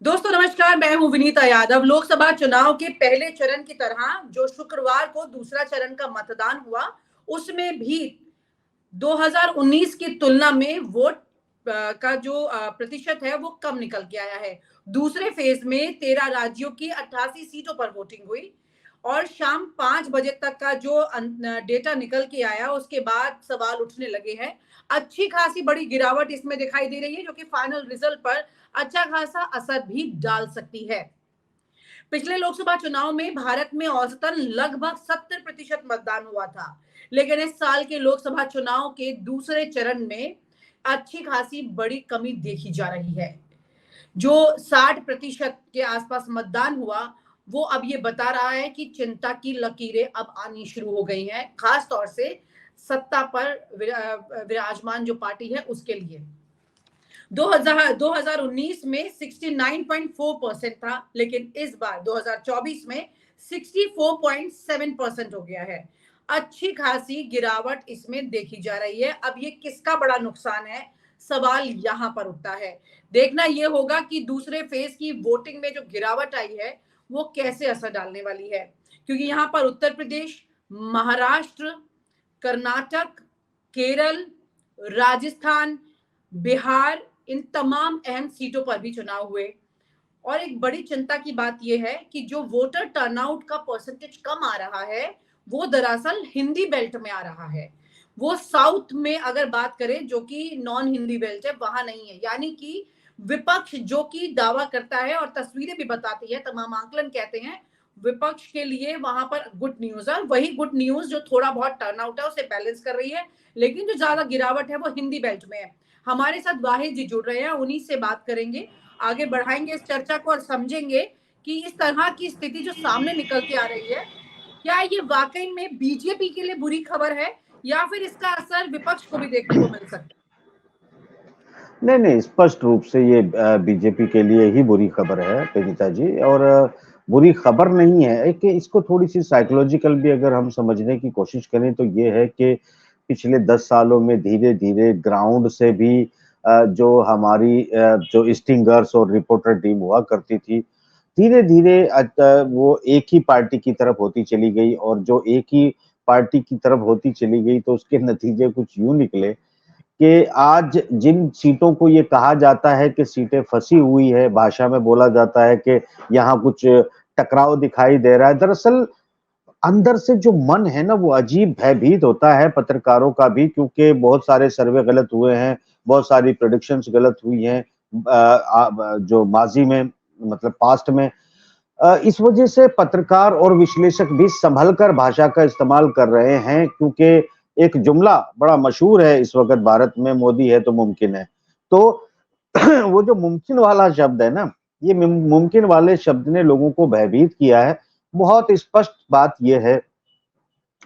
दोस्तों नमस्कार, मैं हूं विनीता यादव। लोकसभा चुनाव के पहले चरण की तरह जो शुक्रवार को दूसरा चरण का मतदान हुआ, उसमें भी 2019 की तुलना में वोट का जो प्रतिशत है वो कम निकल के आया है। दूसरे फेज में 13 राज्यों की 88 सीटों पर वोटिंग हुई और शाम 5 बजे तक का जो डेटा निकल के आया, उसके बाद सवाल उठने लगे हैं। अच्छी खासी बड़ी गिरावट इसमें दिखाई दे रही है, जो कि फाइनल रिजल्ट पर अच्छा खासा असर भी डाल सकती है। पिछले लोकसभा चुनाव में भारत में औसतन लगभग 70% मतदान हुआ था, लेकिन इस साल के लोकसभा चुनाव के दूसरे चरण में अच्छी खासी बड़ी कमी देखी जा रही है। जो 60% के आसपास मतदान हुआ, वो अब ये बता रहा है कि चिंता की लकीरें अब आनी शुरू हो गई हैं, खास तौर से सत्ता पर विराजमान जो पार्टी है उसके लिए। 2019 में 69.4% था, लेकिन इस बार 2024 में 64.7% हो गया है। अच्छी खासी गिरावट इसमें देखी जा रही है। अब ये किसका बड़ा नुकसान है, सवाल यहां पर उठता है। देखना यह होगा कि दूसरे फेज की वोटिंग में जो गिरावट आई है वो कैसे असर डालने वाली है, क्योंकि यहां पर उत्तर प्रदेश, महाराष्ट्र, कर्नाटक, केरल, राजस्थान, बिहार, इन तमाम अहम सीटों पर भी चुनाव हुए। और एक बड़ी चिंता की बात यह है कि जो वोटर टर्नआउट का परसेंटेज कम आ रहा है, वो दरअसल हिंदी बेल्ट में आ रहा है। वो साउथ में अगर बात करें, जो कि नॉन हिंदी बेल्ट है, वहां नहीं है। यानी कि विपक्ष जो कि दावा करता है और तस्वीरें भी बताती है, तमाम आंकलन कहते हैं, विपक्ष के लिए वहां पर गुड न्यूज है। वही गुड न्यूज जो थोड़ा बहुत टर्नआउट है उसे बैलेंस कर रही है, लेकिन जो ज्यादा गिरावट है वो हिंदी बेल्ट में है। हमारे साथ वाहिद जी जुड़ रहे हैं, उन्हीं से बात करेंगे, आगे बढ़ाएंगे इस चर्चा को और समझेंगे कि इस तरह की स्थिति जो सामने निकल के आ रही है, क्या ये वाकई में बीजेपी के लिए बुरी खबर है या फिर इसका असर विपक्ष को भी देखने को मिल सकता है। नहीं नहीं, स्पष्ट रूप से ये बीजेपी के लिए ही बुरी खबर है विनीता जी। और बुरी खबर नहीं है, एक इसको थोड़ी सी साइकोलॉजिकल भी अगर हम समझने की कोशिश करें तो ये है कि पिछले 10 सालों में धीरे धीरे ग्राउंड से भी जो हमारी जो स्टिंगर्स और रिपोर्टर टीम हुआ करती थी, धीरे धीरे वो एक ही पार्टी की तरफ होती चली गई। और जो एक ही पार्टी की तरफ होती चली गई तो उसके नतीजे कुछ यूं निकले कि आज जिन सीटों को ये कहा जाता है कि सीटें फंसी हुई है, भाषा में बोला जाता है कि यहाँ कुछ टकराव दिखाई दे रहा है, दरअसल अंदर से जो मन है ना वो अजीब भयभीत होता है पत्रकारों का भी, क्योंकि बहुत सारे सर्वे गलत हुए हैं, बहुत सारी प्रेडिक्शंस गलत हुई हैं जो माजी में, मतलब पास्ट में। इस वजह से पत्रकार और विश्लेषक भी संभल कर भाषा का इस्तेमाल कर रहे हैं, क्योंकि एक जुमला बड़ा मशहूर है इस वक्त भारत में, मोदी है तो मुमकिन है। तो वो जो मुमकिन वाला शब्द है ना, ये मुमकिन वाले शब्द ने लोगों को भयभीत किया है। बहुत स्पष्ट बात यह है,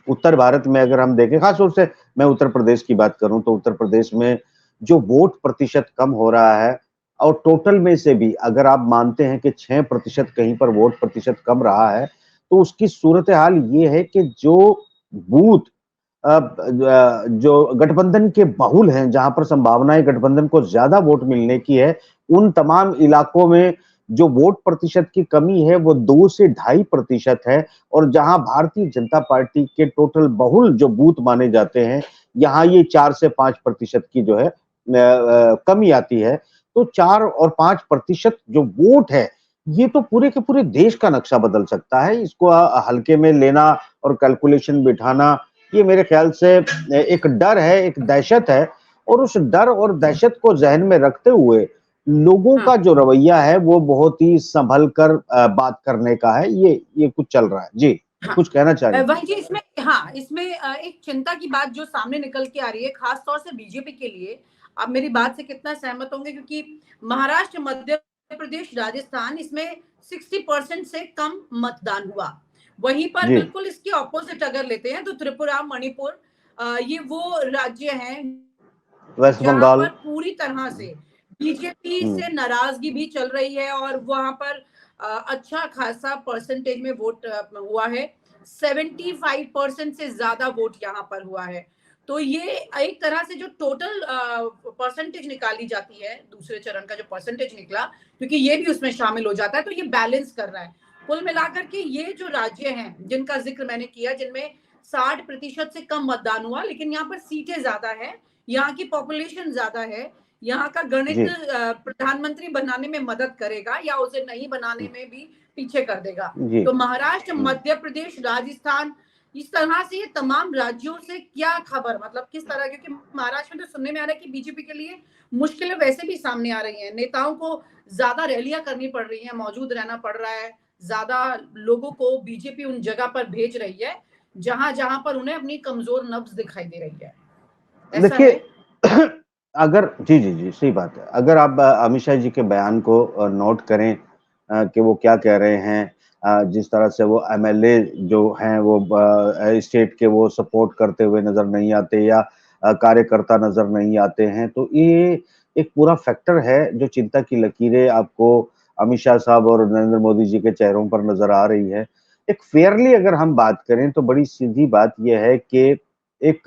उत्तर भारत में अगर हम देखें, खासतौर से मैं उत्तर प्रदेश की बात करूं तो उत्तर प्रदेश में जो वोट प्रतिशत कम हो रहा है, और टोटल में से भी अगर आप मानते हैं कि 6% कहीं पर वोट प्रतिशत कम रहा है, तो उसकी सूरत हाल ये है कि जो बूथ जो गठबंधन के बहुल हैं, जहां पर संभावनाएं गठबंधन को ज्यादा वोट मिलने की है, उन तमाम इलाकों में जो वोट प्रतिशत की कमी है वो 2 से 2.5% है। और जहां भारतीय जनता पार्टी के टोटल बहुल जो बूथ माने जाते हैं, यहाँ ये 4 से 5% की जो है कमी आती है। तो 4 और 5% जो वोट है, ये तो पूरे के पूरे देश का नक्शा बदल सकता है। इसको हल्के में लेना और कैलकुलेशन बिठाना, ये मेरे ख्याल से एक डर है, एक दहशत है। और उस डर और दहशत को जहन में रखते हुए लोगों का जो रवैया है वो बहुत ही संभल कर बात करने का है। ये कुछ चल रहा है जी। कुछ कहना चाह रही वही जी, इसमें इसमें एक चिंता की बात जो सामने निकल के आ रही है, खास तौर से बीजेपी के लिए। आप मेरी बात से कितना सहमत होंगे, क्योंकि महाराष्ट्र, मध्य प्रदेश, राजस्थान, इसमें 60% से कम मतदान हुआ। वहीं पर जी। बिल्कुल इसके ऑपोजिट अगर लेते हैं तो त्रिपुरा, मणिपुर, ये वो राज्य हैं वेस्ट जहां बंगाल। पर पूरी तरह से बीजेपी से नाराजगी भी चल रही है और वहां पर अच्छा खासा परसेंटेज में वोट हुआ है। 75% से ज्यादा वोट यहाँ पर हुआ है। तो ये एक तरह से जो टोटल परसेंटेज निकाली जाती है, दूसरे चरण का जो परसेंटेज निकला, क्योंकि ये भी उसमें शामिल हो जाता है, तो ये बैलेंस कर रहा है। कुल मिलाकर के ये जो राज्य हैं, जिनका ज़िक्र मैंने किया, जिनमें 60% से कम मतदान हुआ, लेकिन यहाँ पर सीटें ज़्यादा हैं, यहाँ की पॉपुलेशन ज़्यादा है, यहाँ का गणित जी, प्रधानमंत्री बनाने में मदद करेगा या उसे नहीं बनाने में भी पीछे कर देगा। जी। तो महाराष्ट्र, हुँ। मध्य प्रदेश, राजस्थान, इस तरह से ये तमाम राज्यों से क्या खबर, मतलब किस तरह, क्योंकि महाराष्ट्र में तो सुनने में आ रहा है कि बीजेपी के लिए मुश्किलें वैसे भी सामने आ रही हैं, नेताओं को ज्यादा रैलियां करनी पड़ रही हैं, मौजूद रहना पड़ रहा है, ज्यादा लोगों को बीजेपी उन जगह पर भेज रही है जहां जहां पर उन्हें अपनी कमजोर नब्ज दिखाई दे रही है। ऐसा देखिए है। अगर जी, जी, जी, सही बात है। अगर आप अमित शाह जी के बयान को नोट करें कि वो क्या कह रहे हैं, जिस तरह से वो एमएलए जो हैं वो स्टेट के वो सपोर्ट करते हुए नज़र नहीं आते या कार्यकर्ता नज़र नहीं आते हैं, तो ये एक पूरा फैक्टर है जो चिंता की लकीरें आपको अमित शाह साहब और नरेंद्र मोदी जी के चेहरों पर नज़र आ रही है। एक फेयरली अगर हम बात करें तो बड़ी सीधी बात ये है कि एक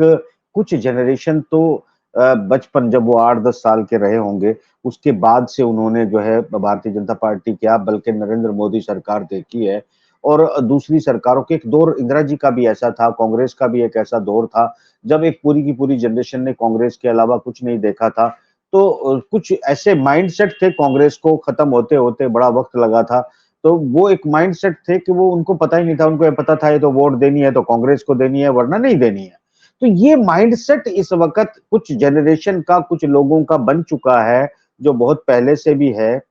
कुछ जनरेशन तो बचपन जब वो 8-10 साल के रहे होंगे, उसके बाद से उन्होंने जो है भारतीय जनता पार्टी क्या बल्कि नरेंद्र मोदी सरकार देखी है और दूसरी सरकारों के एक दौर इंदिरा जी का भी ऐसा था, कांग्रेस का भी एक ऐसा दौर था, जब एक पूरी की पूरी जनरेशन ने कांग्रेस के अलावा कुछ नहीं देखा था। तो कुछ ऐसे माइंडसेट थे कांग्रेस को खत्म होते-होते बड़ा वक़्त लगा था। तो वो एक माइंडसेट थे कि वो उनको पता ही नहीं था, उनको ये पता था ये तो वोट देनी है तो कांग्रेस को देनी है वरना नहीं देनी है। तो ये माइंडसेट इस वक़्त कुछ जनरेशन का, कुछ लोगों का बन चुका है, जो बहुत पहले से भी है।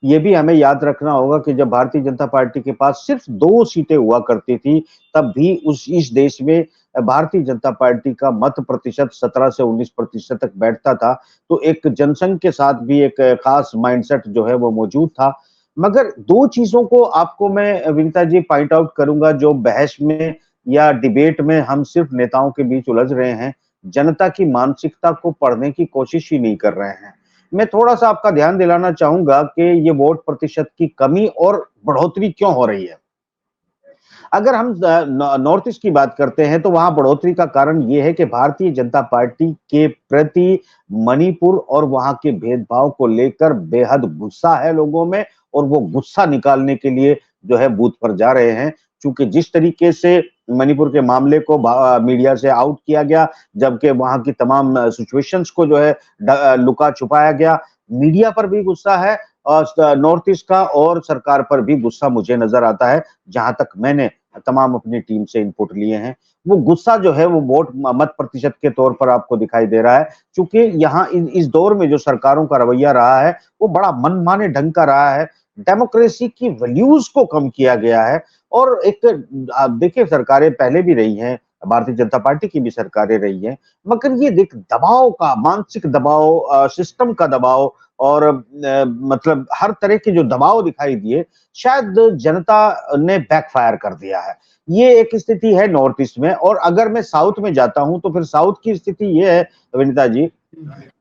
ये भी हमें याद रखना होगा कि जब भारतीय जनता पार्टी के पास सिर्फ 2 सीटें हुआ करती थी, तब भी उस इस देश में भारतीय जनता पार्टी का मत प्रतिशत 17 से 19% तक बैठता था। तो एक जनसंघ के साथ भी एक खास माइंडसेट जो है वो मौजूद था। मगर 2 चीज़ों को आपको मैं विनीता जी पॉइंट आउट करूँगा जो बहस में या डिबेट में हम सिर्फ नेताओं के बीच उलझ रहे हैं, जनता की मानसिकता को पढ़ने की कोशिश ही नहीं कर रहे हैं। मैं थोड़ा-सा आपका ध्यान दिलाना चाहूँगा कि ये वोट प्रतिशत की कमी और बढ़ोतरी क्यों हो रही है? अगर हम नॉर्थ ईस्ट की बात करते हैं तो वहां बढ़ोतरी का कारण ये है कि भारतीय जनता पार्टी के प्रति मणिपुर और वहां के भेदभाव को लेकर बेहद गुस्सा है लोगों में और वो गुस्सा निकालने के लिए जो है बूथ पर जा रहे हैं क्योंकि जिस तरीके से मणिपुर के मामले को मीडिया से आउट किया गया जबकि वहां की तमाम सिचुएशंस को जो है लुका छुपाया गया मीडिया पर भी गुस्सा है और नॉर्थ ईस्ट का और सरकार पर भी गुस्सा मुझे नजर आता है जहां तक मैंने तमाम अपनी टीम से इनपुट लिए हैं वो गुस्सा जो है वो वोट मत प्रतिशत के तौर पर आपको दिखाई दे रहा है क्योंकि यहाँ इस दौर में जो सरकारों का रवैया रहा है वो बड़ा मनमाने ढंग का रहा है डेमोक्रेसी की वैल्यूज को कम किया गया है और एक आप देखिए सरकारें पहले भी रही हैं भारतीय जनता पार्टी की भी सरकारें रही हैं मगर ये देख दबाव का मानसिक दबाव सिस्टम का दबाव और मतलब हर तरह के जो दबाव दिखाई दिए शायद जनता ने बैकफायर कर दिया है ये एक स्थिति है नॉर्थ ईस्ट में और अगर मैं साउथ में जाता हूं तो फिर साउथ की स्थिति ये है विनीता जी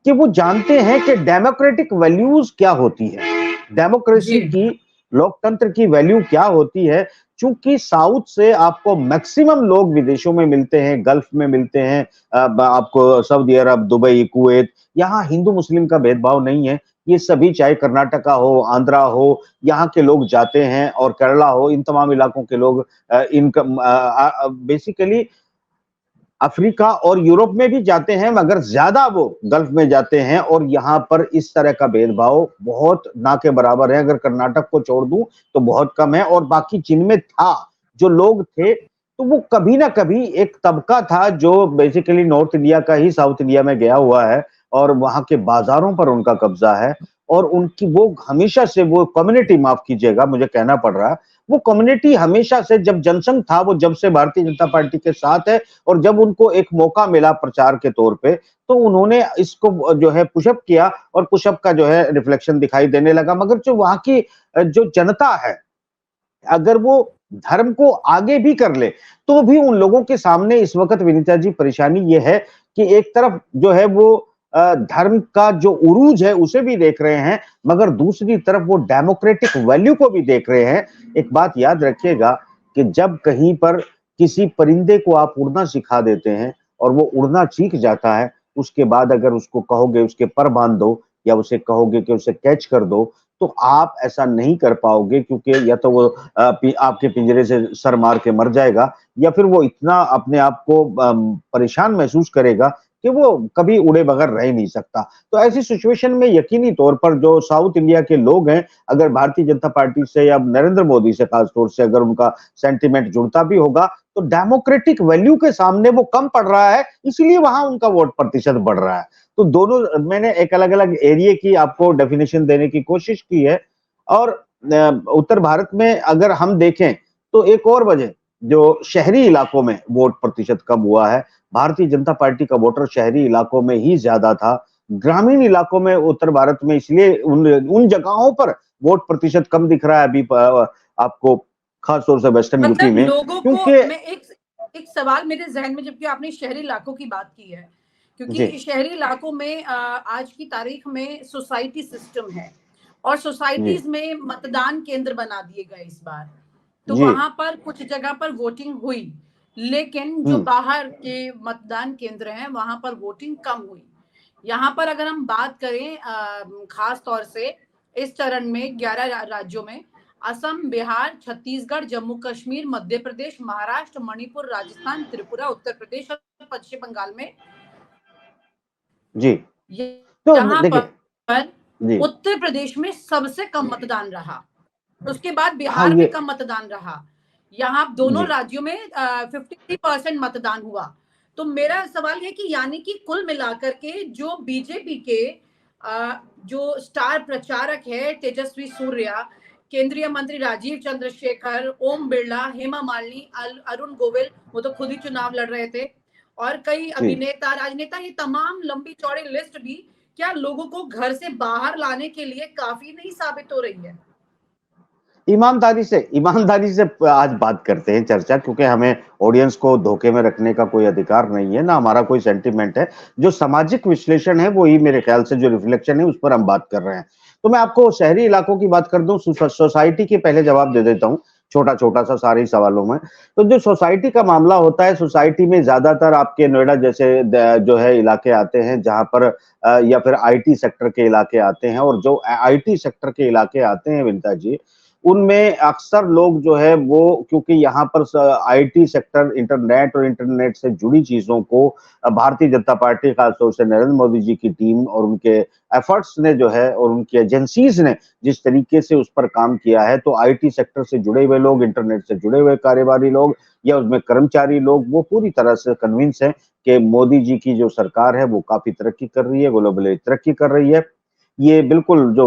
कि वो जानते हैं कि डेमोक्रेटिक वैल्यूज क्या होती है डेमोक्रेसी जी। की लोकतंत्र की वैल्यू क्या होती है चूंकि साउथ से आपको मैक्सिमम लोग विदेशों में मिलते हैं गल्फ में मिलते हैं आपको सऊदी अरब दुबई कुवैत यहाँ हिंदू मुस्लिम का भेदभाव नहीं है ये सभी चाहे कर्नाटका हो आंध्रा हो यहाँ के लोग जाते हैं और केरला हो इन तमाम इलाकों के लोग इनकम बेसिकली अफ्रीका और यूरोप में भी जाते हैं मगर ज्यादा वो गल्फ में जाते हैं और यहाँ पर इस तरह का भेदभाव बहुत ना के बराबर है अगर कर्नाटक को छोड़ दूं तो बहुत कम है और बाकी जिनमें था जो लोग थे तो वो कभी ना कभी एक तबका था जो बेसिकली नॉर्थ इंडिया का ही साउथ इंडिया में गया हुआ है और वहां के बाजारों पर उनका कब्जा है और उनकी वो हमेशा से वो कम्युनिटी माफ कीजिएगा मुझे कहना पड़ रहा है वो कम्युनिटी हमेशा से जब जनसंघ था वो जब से भारतीय जनता पार्टी के साथ है और जब उनको एक मौका मिला प्रचार के तौर पे तो उन्होंने इसको जो है पुशअप किया और पुशअप का जो है रिफ्लेक्शन दिखाई देने लगा मगर जो वहां की जो जनता है अगर वो धर्म को आगे भी कर ले तो भी उन लोगों के सामने इस वक्त विनीता जी परेशानी ये है कि एक तरफ जो है वो धर्म का जो उरूज है उसे भी देख रहे हैं मगर दूसरी तरफ वो डेमोक्रेटिक वैल्यू को भी देख रहे हैं एक बात याद रखिएगा कि जब कहीं पर किसी परिंदे को आप उड़ना सिखा देते हैं और वो उड़ना सीख जाता है, उसके बाद अगर उसको कहोगे उसके पर बांध दो या उसे कहोगे कि उसे कैच कर दो, तो आप ऐसा नहीं कर पाओगे, क्योंकि या तो वो आपके पिंजरे से सर मार के मर जाएगा, या फिर वो इतना अपने आप को परेशान महसूस करेगा कि वो कभी उड़े बगैर रह ही नहीं सकता। तो ऐसी सिचुएशन में यकीनी तौर पर जो साउथ इंडिया के लोग हैं, अगर भारतीय जनता पार्टी से या नरेंद्र मोदी से खास तौर से अगर उनका सेंटिमेंट जुड़ता भी होगा, तो डेमोक्रेटिक वैल्यू के सामने वो कम पड़ रहा है, इसलिए वहां उनका वोट प्रतिशत बढ़ रहा है। तो दोनों, मैंने एक अलग-अलग एरिया की आपको डेफिनेशन देने की कोशिश की है। और उत्तर भारत में अगर हम देखें, तो एक और वजह, जो शहरी इलाकों में वोट प्रतिशत कम हुआ है, भारतीय जनता पार्टी का वोटर शहरी इलाकों में ही ज्यादा था। ग्रामीण इलाकों में उत्तर भारत में इसलिए उन जगहों पर वोट प्रतिशत कम दिख रहा है अभी आपको, खास तौर से वेस्टर्न यूपी मतलब में, लोगों को क्योंकि मैं एक सवाल मेरे जहन में, जबकि आपने शहरी इलाकों की बात की है, जी क्योंकि शहरी इलाकों में आज की तारीख में सोसाइटी सिस्टम है और जी सोसाइटीज में मतदान केंद्र बना दिए गए इस बार। तो जी वहां पर कुछ जगह पर वोटिंग हुई, लेकिन जो हम्म बाहर के मतदान केंद्र हैं वहां पर वोटिंग कम हुई। यहाँ पर अगर हम बात करें खास तौर से इस चरण में 11 राज्यों में, असम, बिहार, छत्तीसगढ़, जम्मू कश्मीर, मध्य प्रदेश, महाराष्ट्र, मणिपुर, राजस्थान, त्रिपुरा, उत्तर प्रदेश और पश्चिम बंगाल में, जी। तो यहाँ देखिए, पर जी, उत्तर प्रदेश में सबसे कम मतदान रहा। उसके बाद हाँ बिहार में ये, कम मतदान रहा। यहाँ दोनों जी राज्यों में 53% मतदान हुआ। तो मेरा सवाल है कि यानी कि कुल मिलाकर के जो बीजेपी के जो स्टार प्रचारक है तेजस्वी सूर्या, केंद्रीय मंत्री राजीव चंद्रशेखर, ओम बिरला, हेमा मालिनी, अरुण गोविल, वो तो खुद ही चुनाव लड़ रहे थे, और कई जी। अभिनेता, राजनेता, ये तमाम लंबी चौड़ी लिस्ट भी क्या लोगों को घर से बाहर लाने के लिए काफी नहीं साबित हो रही है? ईमानदारी से आज बात करते हैं चर्चा, क्योंकि हमें ऑडियंस को धोखे में रखने का कोई अधिकार नहीं है, ना हमारा कोई सेंटिमेंट है। जो सामाजिक विश्लेषण है वो ही मेरे ख्याल से जो रिफ्लेक्शन है उस पर हम बात कर रहे हैं। तो मैं आपको शहरी इलाकों की बात कर दूं, सोसाइटी के पहले जवाब दे देता हूं, छोटा छोटा सा सारे सवालों में। तो जो सोसाइटी का मामला होता है, सोसाइटी में ज्यादातर आपके नोएडा जैसे जो है इलाके आते हैं, जहां पर या फिर आईटी सेक्टर के इलाके आते हैं, और जो आईटी सेक्टर के इलाके आते हैं विनीता जी, उनमें अक्सर लोग जो है वो, क्योंकि यहाँ पर आईटी सेक्टर, इंटरनेट और इंटरनेट से जुड़ी चीजों को भारतीय जनता पार्टी, खासतौर से नरेंद्र मोदी जी की टीम और उनके एफर्ट्स ने जो है, और उनकी एजेंसीज ने जिस तरीके से उस पर काम किया है, तो आईटी सेक्टर से जुड़े हुए लोग, इंटरनेट से जुड़े हुए कारोबारी लोग या उसमें कर्मचारी लोग, वो पूरी तरह से कन्विंस है कि मोदी जी की जो सरकार है वो काफी तरक्की कर रही है, ग्लोबली तरक्की कर रही है। ये बिल्कुल जो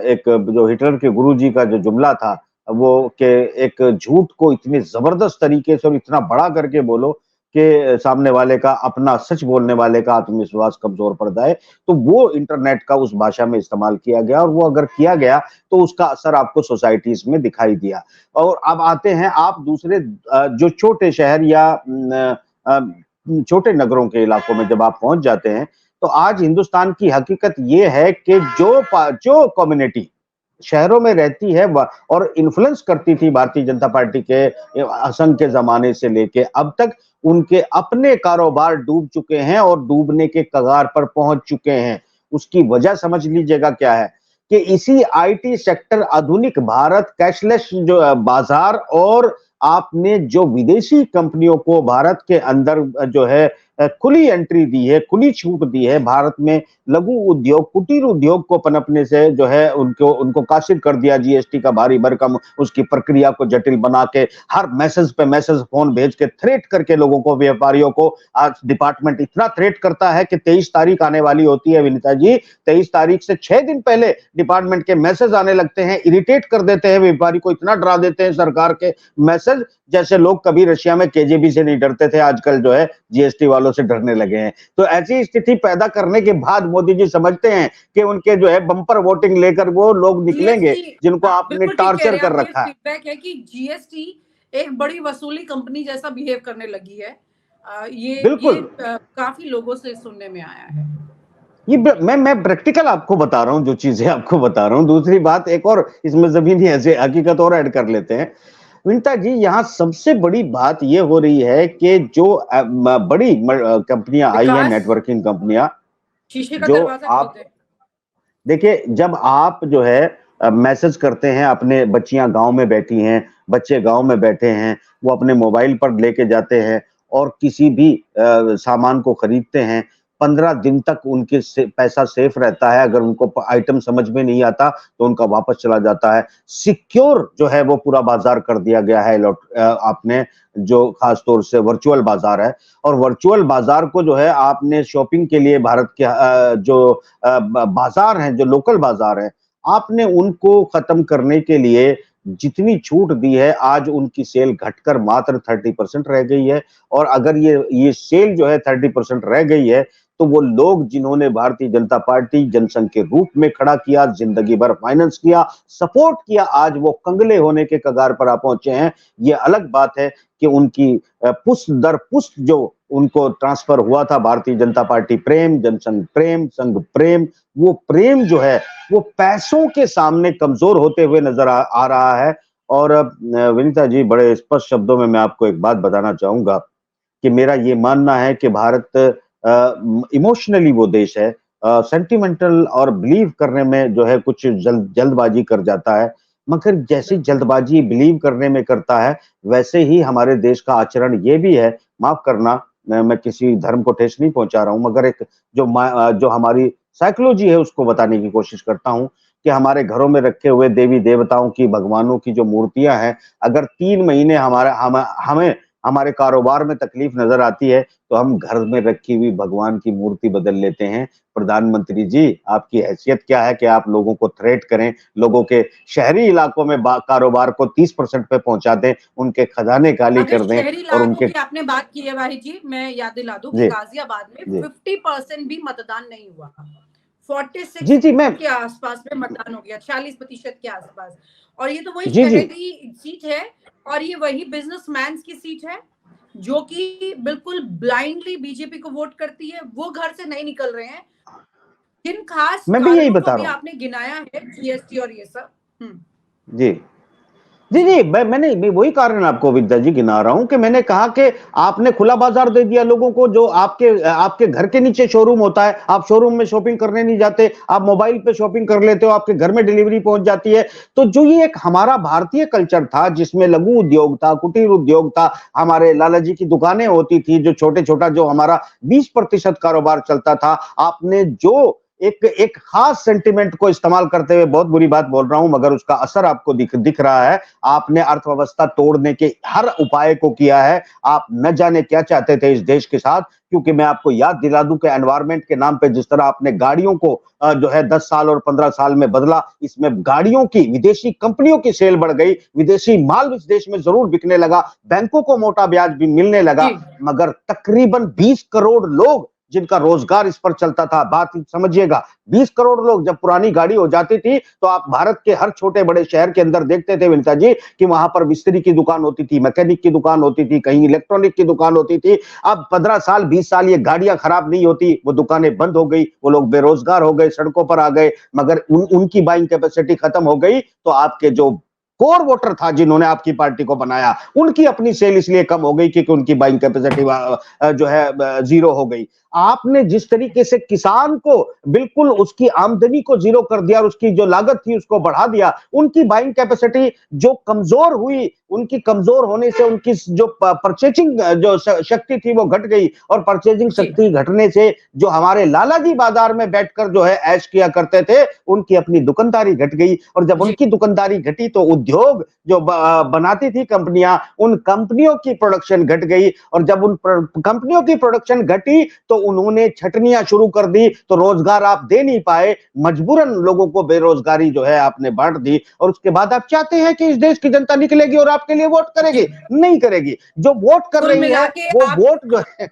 एक जो हिटलर के गुरुजी का जो जुमला था, वो कि एक झूठ को इतने जबरदस्त तरीके से और इतना बड़ा करके बोलो कि सामने वाले का, अपना सच बोलने वाले का आत्मविश्वास कमजोर पड़ जाए, तो वो इंटरनेट का उस भाषा में इस्तेमाल किया गया, और वो अगर किया गया तो उसका असर आपको सोसाइटीज में दिखाई दिया। और अब आते हैं आप दूसरे जो छोटे शहर या छोटे नगरों के इलाकों में जब आप पहुंच जाते हैं, तो आज हिंदुस्तान की हकीकत ये है कि जो कम्युनिटी शहरों में रहती है और इन्फ्लुएंस करती थी भारतीय जनता पार्टी के असंख्य जमाने से लेके अब तक, उनके अपने कारोबार डूब चुके हैं और डूबने के कगार पर पहुंच चुके हैं। उसकी वजह समझ लीजिएगा क्या है, कि इसी आईटी सेक्टर, आधुनिक भारत, कैशलेस जो बाजार, और आपने जो विदेशी कंपनियों को भारत के अंदर जो है खुली एंट्री दी है, खुली छूट दी है, भारत में लघु उद्योग, कुटीर उद्योग को पनपने से जो है उनको काशिर कर दिया, जीएसटी का भारी भरकम उसकी प्रक्रिया को जटिल बना के, हर मैसेज पे मैसेज फोन भेज के थ्रेट करके लोगों को, व्यापारियों को, आज डिपार्टमेंट इतना थ्रेट करता है कि 23 तारीख आने वाली होती है विनीता जी, 23 तारीख से 6 दिन पहले डिपार्टमेंट के मैसेज आने लगते हैं, इरिटेट कर देते हैं व्यापारी को, इतना डरा देते हैं सरकार के मैसेज, जैसे लोग कभी रशिया में केजीबी से नहीं डरते थे, आजकल जो है जीएसटी वालों से डरने लगे हैं। तो ऐसी स्थिति पैदा करने के बाद मोदी जी समझते हैं कि उनके जो है बंपर वोटिंग लेकर वो लोग निकलेंगे जिनको आपने बिल्कुल ठीक कह टॉर्चर रहे हैं कर आप। ये रखा है। फीडबैक है कि जीएसटी एक बड़ी वसूली कंपनी जैसा बिहेव करने लगी है। ये बिल्कुल, काफी लोगों से सुनने में आया है। ये मैं प्रैक्टिकल आपको बता रहा हूँ, जो चीजें आपको बता रहा हूँ। दूसरी बात एक और इसमें जमीनी ऐसे हकीकत और ऐड कर लेते हैं। विनीता जी, यहाँ सबसे बड़ी बात ये हो रही है कि जो बड़ी कंपनियां आई हैं, विकास, नेटवर्किंग कंपनियां, शीशे का जो दरवाजा खोल आप दे। देखिए, जब आप जो है मैसेज करते हैं, अपने बच्चियां गांव में बैठी हैं, बच्चे गांव में बैठे हैं, वो अपने मोबाइल पर लेके जाते हैं और किसी भी सामान को खरीदते हैं, 15 दिन तक उनके पैसा सेफ रहता है। अगर उनको आइटम समझ में नहीं आता तो उनका वापस चला जाता है। सिक्योर जो है वो पूरा बाजार कर दिया गया है। आपने जो खास तौर से वर्चुअल बाजार है, और वर्चुअल बाजार को जो है आपने शॉपिंग के लिए भारत के जो बाजार हैं, जो लोकल बाजार हैं, आपने उनको खत्म करने के लिए जितनी छूट दी है, आज उनकी सेल घटकर मात्र 30% रह गई है। और अगर ये सेल जो है 30% रह गई है, तो वो लोग जिन्होंने भारतीय जनता पार्टी जनसंघ के रूप में खड़ा किया, जिंदगी भर फाइनेंस किया, सपोर्ट किया, आज वो कंगले होने के कगार पर आ पहुंचे हैं। ये अलग बात है कि उनकी पुष्ट दर पुष्ट जो उनको ट्रांसफर हुआ था, भारतीय जनता पार्टी प्रेम, जनसंघ प्रेम, संघ प्रेम, वो प्रेम जो है वो पैसों के सामने कमजोर होते हुए नजर आ रहा है। और विनीता जी, बड़े स्पष्ट शब्दों में मैं आपको एक बात बताना चाहूंगा कि मेरा ये मानना है कि भारत इमोशनली वो देश है, सेंटिमेंटल और बिलीव करने में जो है कुछ जल्दबाजी कर जाता है। मगर जैसी जल्दबाजी बिलीव करने में करता है, वैसे ही हमारे देश का आचरण ये भी है। माफ करना, मैं किसी धर्म को ठेस नहीं पहुंचा रहा हूं, मगर एक जो हमारी साइकोलॉजी है उसको बताने की कोशिश करता हूं कि हमारे घरों में रखे हुए देवी देवताओं की, भगवानों की जो मूर्तियां हैं, अगर 3 महीने हमें हमारे कारोबार में तकलीफ नजर आती है, तो हम घर में रखी हुई भगवान की मूर्ति बदल लेते हैं। प्रधानमंत्री जी, आपकी हैसियत क्या है कि आप लोगों को थ्रेट करें, लोगों के शहरी इलाकों में कारोबार को 30% पे पहुंचा दें, उनके खजाने खाली अगर कर दें शहरी और इलाकों उनके। की आपने बात की है भाई जी, मैं याद दिला दूं कि जी गाजियाबाद में जी 50% भी मतदान नहीं हुआ। 46 जी। जी मैं के आसपास में मतदान हो गया, 40% के आसपास। और ये तो वही जी जी शहरी सीट है, और ये वही बिजनेसमैन की सीट है जो कि बिल्कुल ब्लाइंडली बीजेपी को वोट करती है। वो घर से नहीं निकल रहे हैं। किन खास मैं भी यही कारणों को बता अभी रहा हूँ। आपने गिनाया है, जीएसटी और ये सब। जी जी जी। जी, मैं वही कारण आपको विद्या जी गिना रहा हूं कि मैंने कहा कि आपने खुला बाजार दे दिया लोगों को। जो आपके आपके घर के नीचे शोरूम होता है, आप शोरूम में शॉपिंग करने नहीं जाते, आप मोबाइल पे शॉपिंग कर लेते हो, आपके घर में डिलीवरी पहुंच जाती है। तो जो ये एक हमारा भारतीय कल्चर था, जिसमें लघु उद्योग था, कुटीर उद्योग था, हमारे लाला जी की दुकानें होती थी, जो छोटे छोटा जो हमारा 20% कारोबार चलता था, आपने जो एक एक खास सेंटिमेंट को इस्तेमाल करते हुए, बहुत बुरी बात बोल रहा हूं मगर उसका असर आपको दिख रहा है, आपने अर्थव्यवस्था तोड़ने के हर उपाय को किया है। आप न जाने क्या चाहते थे इस देश के साथ। क्योंकि मैं आपको याद दिला दूं कि एनवायरमेंट के नाम पे जिस तरह आपने गाड़ियों को जो है 10 साल और 15 साल में बदला, इसमें गाड़ियों की, विदेशी कंपनियों की सेल बढ़ गई, विदेशी माल इस देश में जरूर बिकने लगा, बैंकों को मोटा ब्याज भी मिलने लगा, जी मगर तकरीबन 20 करोड़ लोग जिनका रोजगार इस पर चलता था, बात समझिएगा, 20 करोड़ लोग, जब पुरानी गाड़ी हो जाती थी तो आप भारत के हर छोटे बड़े शहर के अंदर देखते थे विनीता जी कि वहां पर मिस्त्री की दुकान होती थी, मैकेनिक की दुकान होती थी, कहीं इलेक्ट्रॉनिक की दुकान होती थी। अब 15 साल 20 साल ये गाड़ियां खराब नहीं होती, वो दुकानें बंद हो गई, वो लोग बेरोजगार हो गए, सड़कों पर आ गए, मगर उनकी बाइंग कैपेसिटी खत्म हो गई। तो आपके जो कोर वोटर था, जिन्होंने आपकी पार्टी को बनाया, उनकी अपनी सेल इसलिए कम हो गई क्योंकि उनकी बाइंग कैपेसिटी जो है जीरो हो गई। आपने जिस तरीके से किसान को बिल्कुल उसकी आमदनी को जीरो कर दिया और उसकी जो लागत थी उसको बढ़ा दिया, उनकी बाइंग कैपेसिटी जो कमजोर हुई, उनकी कमजोर होने से उनकी जो परचेजिंग जो शक्ति थी वो घट गई, और परचेजिंग जी शक्ति घटने से जो हमारे लाला जी बाजार में बैठकर जो है ऐश किया करते थे, उनकी अपनी दुकानदारी घट गई। और जब जी उनकी दुकानदारी घटी तो उद्योग जो बनाती थी कंपनियां, उन कंपनियों की प्रोडक्शन घट गई, और जब उन कंपनियों की प्रोडक्शन घटी तो उन्होंने छटनियां शुरू कर दी, तो रोजगार आप दे नहीं पाए, मजबूरन लोगों को बेरोजगारी जो है आपने बांट दी। और उसके बाद आप चाहते हैं कि इस देश की जनता निकलेगी और आपके लिए वोट जी। करेगी? नहीं करेगी। जो वोट कर कुल रही मिला है के वो आप वोट जो है।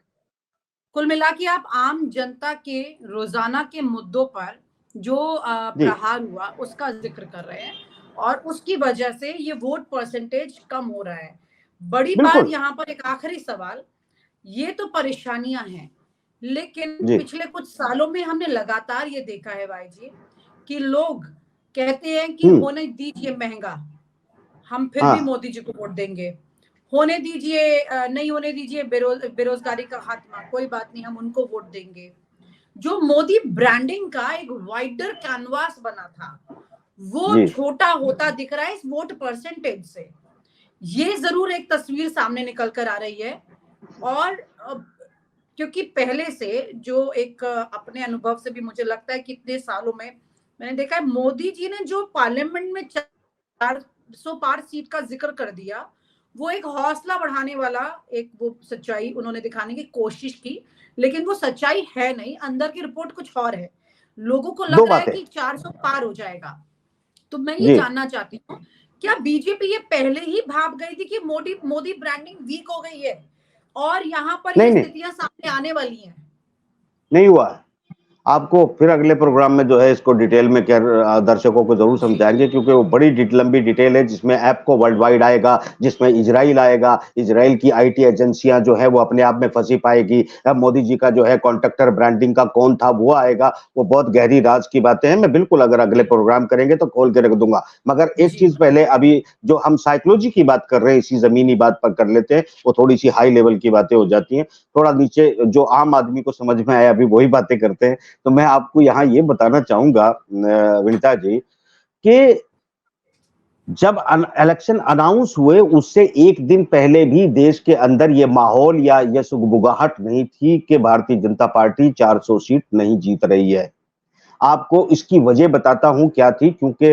कुल मिला के आप आम जनता के रोजाना के मुद्दों पर जो जी प्रहार हुआ उसका जिक्र कर रहे हैं, और उसकी वजह से ये वोट परसेंटेज कम हो रहा है। बड़ी बात बिल्कुल। यहाँ पर एक आखिरी सवाल, ये तो परेशानियां हैं, लेकिन जी पिछले कुछ सालों में हमने लगातार ये देखा है भाई जी कि लोग कहते हैं कि हम्म। होने दीजिए महंगा, हम फिर भी हाँ मोदी जी को वोट देंगे, होने दीजिए नहीं होने दीजिए बेरोजगारी का खात्मा, कोई बात नहीं, हम उनको वोट देंगे। जो मोदी ब्रांडिंग का एक वाइडर कैनवास बना था, वो जी छोटा होता दिख रहा है इस वोट परसेंटेज से। ये जरूर एक तस्वीर सामने निकल कर आ रही है। और क्योंकि पहले से जो एक अपने अनुभव से भी मुझे लगता है कि इतने सालों में मैंने देखा है, मोदी जी ने जो पार्लियामेंट में 400 पार सीट का जिक्र कर दिया, वो एक हौसला बढ़ाने वाला एक वो सच्चाई उन्होंने दिखाने की कोशिश की, लेकिन वो सच्चाई है नहीं, अंदर की रिपोर्ट कुछ और है। लोगों को दो लग रहा है बातें। कि 400 पार हो जाएगा। तो मैं ये जी जानना चाहती हूँ, क्या बीजेपी ये पहले ही भाप गई थी कि मोदी मोदी ब्रांडिंग वीक हो गई है और यहाँ पर नहीं ये नहीं, स्थितियां सामने आने वाली हैं? नहीं हुआ है। आपको फिर अगले प्रोग्राम में जो है इसको डिटेल में क्या दर्शकों को जरूर जी समझाएंगे, क्योंकि वो बड़ी लंबी डिटेल है जिसमें ऐप को वर्ल्ड वाइड आएगा, जिसमें इजराइल आएगा, इजराइल की आईटी एजेंसियां जो है वो अपने आप में फंसी पाएगी। अब मोदी जी का जो है कॉन्ट्रैक्टर ब्रांडिंग का कौन था वो आएगा। वो बहुत गहरी राज की बातें हैं। मैं बिल्कुल अगर अगले जी प्रोग्राम करेंगे तो खोल के रख दूंगा। मगर एक जी चीज पहले, अभी जो हम साइकोलॉजी की बात कर रहे हैं इसी जमीनी बात पर कर लेते हैं, वो थोड़ी सी हाई लेवल की बातें हो जाती हैं। थोड़ा नीचे जो आम आदमी को समझ में आया अभी वही बातें करते हैं। तो मैं आपको यहाँ ये बताना चाहूंगा विनीता जी, कि जब इलेक्शन अनाउंस हुए उससे एक दिन पहले भी देश के अंदर ये माहौल या ये सुगबुगाहट नहीं थी कि भारतीय जनता पार्टी 400 सीट नहीं जीत रही है। आपको इसकी वजह बताता हूं क्या थी। क्योंकि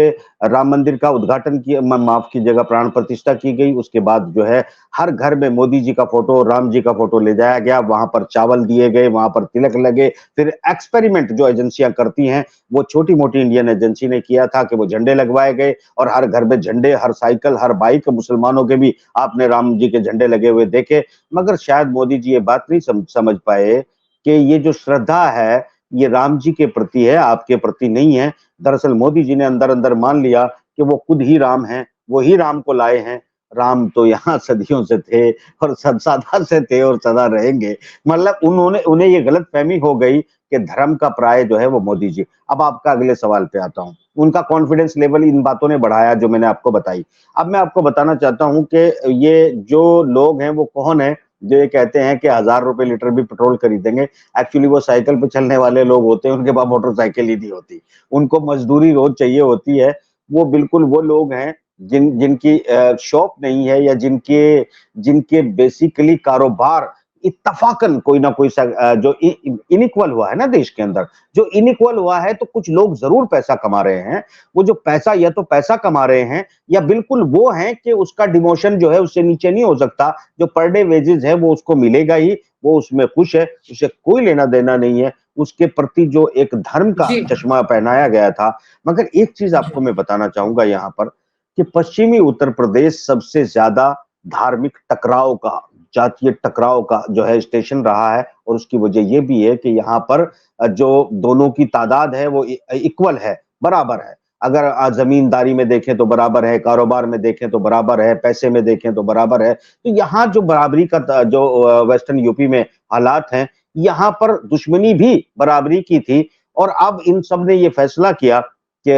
राम मंदिर का उद्घाटन किया, माफ कीजिएगा, प्राण प्रतिष्ठा की गई। उसके बाद जो है हर घर में मोदी जी का फोटो, राम जी का फोटो ले जाया गया, वहां पर चावल दिए गए, वहां पर तिलक लगे। फिर एक्सपेरिमेंट जो एजेंसियां करती हैं, वो छोटी मोटी इंडियन एजेंसी ने किया था कि वो झंडे लगवाए गए और हर घर में झंडे, हर साइकिल, हर बाइक, मुसलमानों के भी आपने राम जी के झंडे लगे हुए देखे। मगर शायद मोदी जी ये बात नहीं समझ पाए कि ये जो श्रद्धा है ये राम जी के प्रति है, आपके प्रति नहीं है। दरअसल मोदी जी ने अंदर अंदर मान लिया कि वो खुद ही राम हैं, वो ही राम को लाए हैं। राम तो यहाँ सदियों से थे और सदा से थे और सदा रहेंगे। मतलब उन्होंने उन्हें ये गलत फहमी हो गई कि धर्म का प्राय जो है वो मोदी जी। अब आपका अगले सवाल पे आता हूँ। उनका कॉन्फिडेंस लेवल इन बातों ने बढ़ाया जो मैंने आपको बताई। अब मैं आपको बताना चाहता हूँ कि ये जो लोग हैं वो कौन है जो ये कहते हैं कि 1000 रुपए लीटर भी पेट्रोल खरीदेंगे। एक्चुअली वो साइकिल पे चलने वाले लोग होते हैं, उनके पास मोटरसाइकिल ही नहीं होती, उनको मजदूरी रोज चाहिए होती है। वो बिल्कुल वो लोग हैं जिनकी शॉप नहीं है, या जिनके जिनके बेसिकली कारोबार इत्तफाकन कोई ना कोई जो इनइक्वल हुआ है ना देश के अंदर, जो इनइक्वल हुआ है, तो कुछ लोग जरूर पैसा कमा रहे हैं। वो जो पैसा, या तो पैसा कमा रहे हैं या बिल्कुल वो है कि उसका डिमोशन जो है उससे नीचे नहीं हो सकता। जो पर डे वेजेस है वो उसको मिलेगा ही, वो उसमें खुश है, उसे कोई लेना देना नहीं है। उसके प्रति जो एक धर्म का जी चश्मा पहनाया गया था। मगर एक चीज जी आपको मैं बताना चाहूंगा यहाँ पर, कि पश्चिमी उत्तर प्रदेश सबसे ज्यादा धार्मिक टकराव का, जातीय टकराव का जो है स्टेशन रहा है। और उसकी वजह यह भी है कि यहाँ पर जो दोनों की तादाद है वो इक्वल है, बराबर है। अगर जमींदारी में देखें तो बराबर है, कारोबार में देखें तो बराबर है, पैसे में देखें तो बराबर है। तो यहाँ जो बराबरी का जो वेस्टर्न यूपी में हालात हैं, यहाँ पर दुश्मनी भी बराबरी की थी। और अब इन सब ने ये फैसला किया कि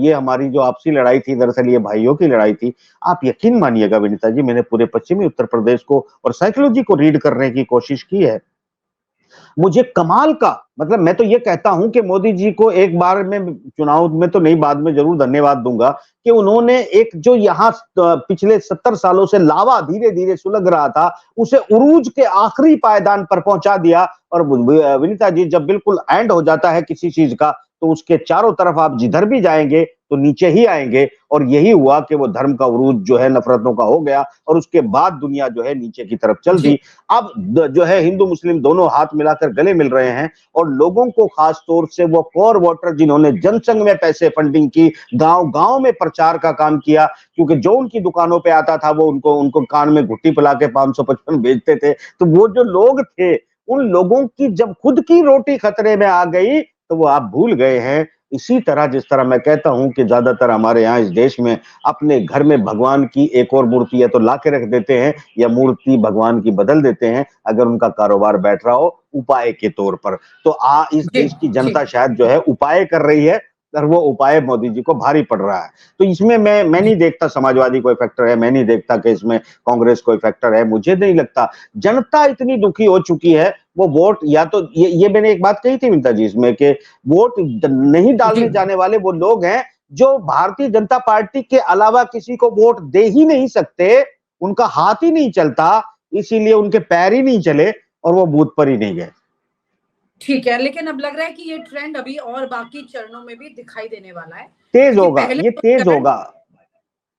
ये हमारी जो आपसी लड़ाई थी, दरअसल ये भाइयों की लड़ाई थी। आप यकीन मानिएगा विनीता जी, मैंने पूरे पश्चिमी उत्तर प्रदेश को और साइकोलॉजी को रीड करने की कोशिश की है। मुझे कमाल का, मतलब मैं तो ये कहता हूं कि मोदी जी को एक बार में चुनाव में तो नहीं, बाद में जरूर धन्यवाद दूंगा कि उन्होंने एक जो यहाँ पिछले 70 सालों से लावा धीरे धीरे सुलग रहा था, उसे उरूज के आखिरी पायदान पर पहुंचा दिया। और विनीता जी, जब बिल्कुल एंड हो जाता है किसी चीज का, तो उसके चारों तरफ आप जिधर भी जाएंगे तो नीचे ही आएंगे। और यही हुआ कि वो धर्म का उरूज जो है नफरतों का हो गया, और उसके बाद दुनिया जो है नीचे की तरफ चल दी। जी अब जो है हिंदू मुस्लिम दोनों हाथ मिलाकर गले मिल रहे हैं। और लोगों को खास तौर से वो कोर वोटर जिन्होंने जनसंघ में पैसे फंडिंग की, गांव गांव में प्रचार का काम किया, क्योंकि जो उनकी दुकानों पे आता था वो उनको उनको कान में घुट्टी पिला के 555 भेजते थे। तो वो जो लोग थे, उन लोगों की जब खुद की रोटी खतरे में आ गई तो वो आप भूल गए हैं। इसी तरह, जिस तरह मैं कहता हूं कि ज्यादातर हमारे यहाँ इस देश में अपने घर में भगवान की एक और मूर्ति है तो ला के रख देते हैं, या मूर्ति भगवान की बदल देते हैं अगर उनका कारोबार बैठ रहा हो उपाय के तौर पर। तो इस जी देश की जी जनता शायद जो है उपाय कर रही है, और वो उपाय मोदी जी को भारी पड़ रहा है। तो इसमें मैं नहीं देखता समाजवादी कोई फैक्टर है, मैं नहीं देखता कि इसमें कांग्रेस कोई फैक्टर है, मुझे नहीं लगता। जनता इतनी दुखी हो चुकी है, वो वोट या तो ये मैंने एक बात कही थी विनीता जी इसमें कि वोट नहीं डालने जाने वाले वो लोग हैं जो भारतीय जनता पार्टी के अलावा किसी को वोट दे ही नहीं सकते, उनका हाथ ही नहीं चलता, इसीलिए उनके पैर ही नहीं चले और वो बूथ पर ही नहीं गए। ठीक है, लेकिन अब लग रहा है कि ये ट्रेंड अभी और बाकी चरणों में भी दिखाई देने वाला है। तेज होगा, ये तेज होगा,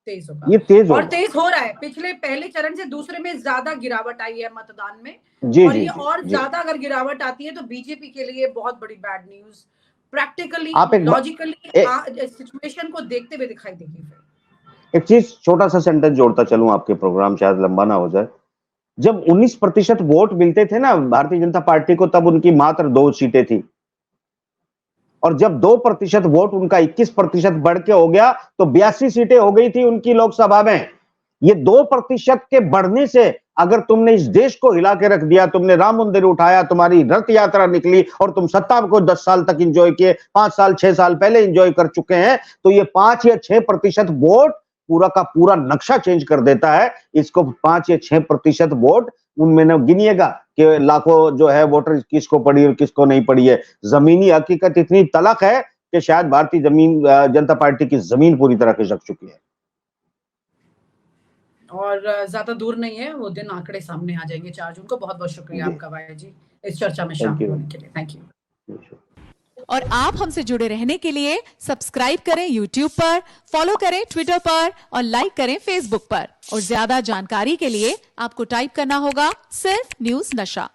तेज होगा, ये तेज और होगा। तेज हो रहा है। पहले चरण से दूसरे में ज्यादा गिरावट आई है मतदान में, जी और जी ये जी और जी। ज्यादा अगर गिरावट आती है तो बीजेपी के लिए बहुत बड़ी बैड न्यूज, प्रैक्टिकली आप लॉजिकली सिचुएशन को देखते हुए दिखाई देगी। एक चीज छोटा सा सेंटेंस जोड़ता चलूं, आपके प्रोग्राम शायद लंबा ना हो जाए। जब 19% वोट मिलते थे ना भारतीय जनता पार्टी को, तब उनकी मात्र 2 सीटें थी, और जब 2% वोट उनका 21% बढ़ के हो गया तो 82 सीटें हो गई थी उनकी लोकसभा में। ये 2% के बढ़ने से अगर तुमने इस देश को हिला के रख दिया, तुमने राम मंदिर उठाया, तुम्हारी रथ यात्रा निकली और तुम सत्ता को 10 साल तक एंजॉय किए, 5 साल 6 साल पहले एंजॉय कर चुके हैं, तो ये 5 या 6% वोट पूरा का पूरा नक्शा चेंज कर देता है। इसको 5 या 6% वोट उनमें न गिनिएगा कि लाखों जो है वोटर किसको पड़ी और किसको नहीं पड़ी है। जमीनी हकीकत इतनी तलख है कि शायद भारतीय जनता पार्टी की जमीन पूरी तरह खिसक चुकी है, और ज्यादा दूर नहीं है वो दिन, आंकड़े सामने आ जाएंगे 4 जून को। बहुत बहुत शुक्रिया आपका भाई जी इस चर्चा में शामिल होने के लिए। Thank you. और आप हमसे जुड़े रहने के लिए सब्सक्राइब करें YouTube पर, फॉलो करें Twitter पर और लाइक करें Facebook पर। और ज्यादा जानकारी के लिए आपको टाइप करना होगा सिर्फ न्यूज़ नशा।